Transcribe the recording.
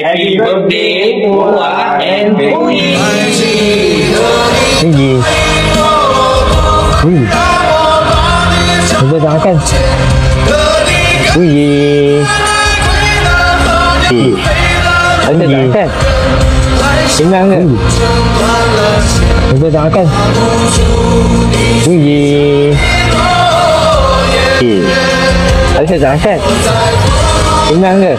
Happy birthday Bola and Bowie. Cái gì? Chúng ta kan? Cái gì? Cái gì? Tiếng Anh nè. Chúng ta kan? Cái gì? Chúng ta kan? Tiếng Anh nè.